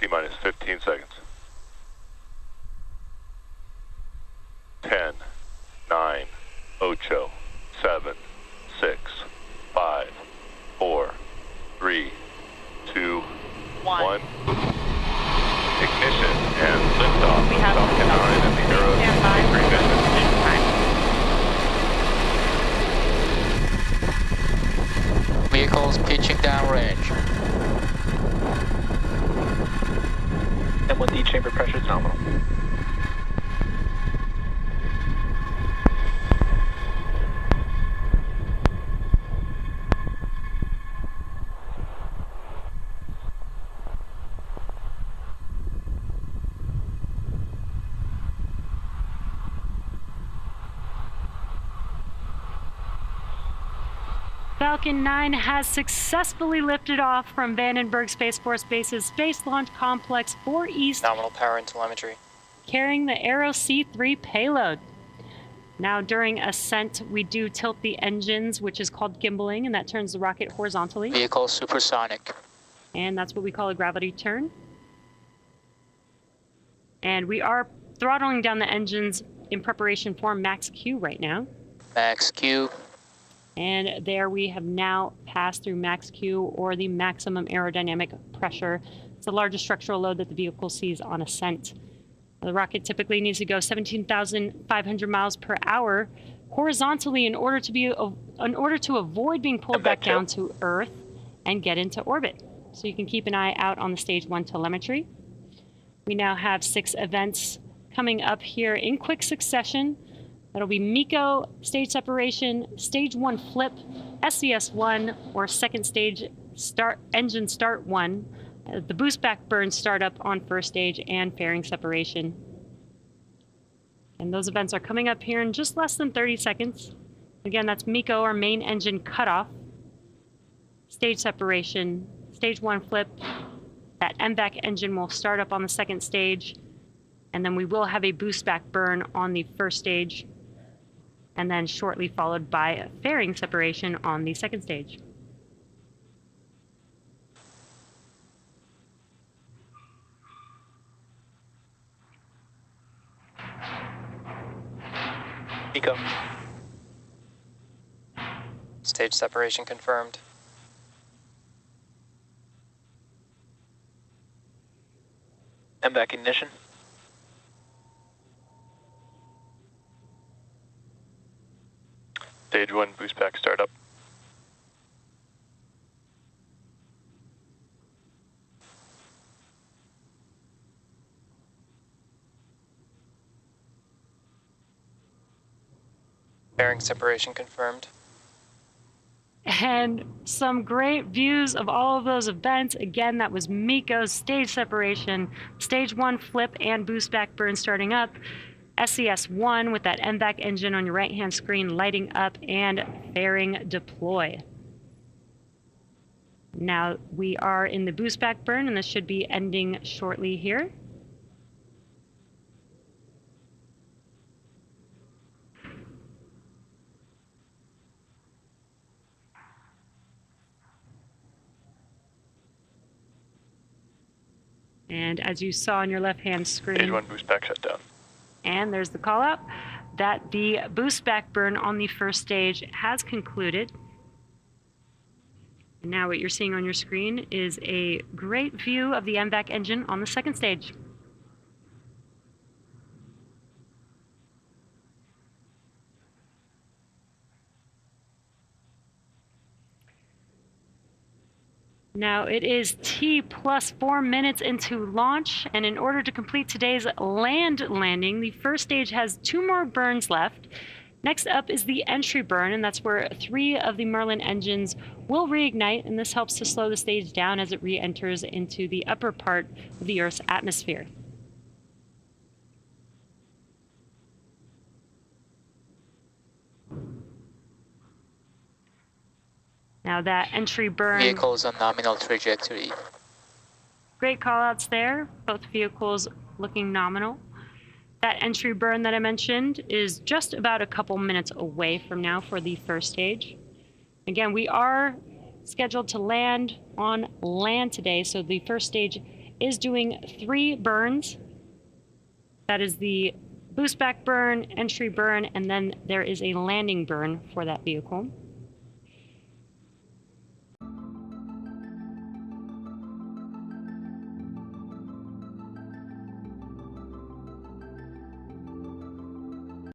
T-minus 15 seconds. 10, 9, 8, 7, 6, 5, 4, 3, 2, 1. Ignition and liftoff. We have Falcon 9 and the Arrow for ignition. Vehicles pitching downrange. M1D chamber pressure is nominal. Falcon 9 has successfully lifted off from Vandenberg Space Force Base's Space Launch Complex 4 East, Nominal power and telemetry. carrying the Arrow C3 payload. Now, during ascent, we do tilt the engines, which is called gimbaling, and that turns the rocket horizontally. Vehicle supersonic. And that's what we call a gravity turn. And we are throttling down the engines in preparation for max Q right now. Max Q. And there we have now passed through max Q, or the maximum aerodynamic pressure. It's the largest structural load that the vehicle sees on ascent. The rocket typically needs to go 17,500 miles per hour horizontally in order to avoid being pulled back down to Earth and get into orbit. So you can keep an eye out on the stage 1 telemetry. We now have 6 events coming up here in quick succession. That'll be MECO, stage separation, stage 1 flip, SES1, or second stage start, engine start 1, the boost back burn startup on first stage, and fairing separation. And those events are coming up here in just less than 30 seconds. Again, that's MECO, or main engine cutoff, stage separation, stage 1 flip, that MVAC engine will start up on the second stage, and then we will have a boost back burn on the first stage, and then shortly followed by a fairing separation on the second stage. MECO. Stage separation confirmed. MVAC ignition. Stage 1 boost back startup. Fairing separation confirmed. And some great views of all of those events. Again, that was MECO's stage separation, stage 1 flip and boost back burn starting up, SES1 with that MVAC engine on your right-hand screen lighting up, and fairing deploy. Now we are in the boost back burn, and this should be ending shortly here. And as you saw on your left-hand screen, Stage 1 boost back shutdown. and there's the call out that the boost back burn on the first stage has concluded. And now what you're seeing on your screen is a great view of the MVAC engine on the second stage. Now it is T plus 4 minutes into launch, and in order to complete today's land landing, the first stage has 2 more burns left. Next up is the entry burn, and that's where 3 of the Merlin engines will reignite, and this helps to slow the stage down as it re-enters into the upper part of the Earth's atmosphere. Now that entry burn... Vehicles on nominal trajectory. Great call-outs there, both vehicles looking nominal. That entry burn that I mentioned is just about a couple minutes away from now for the first stage. Again, we are scheduled to land on land today, so the first stage is doing 3 burns. That is the boost back burn, entry burn, and then there is a landing burn for that vehicle.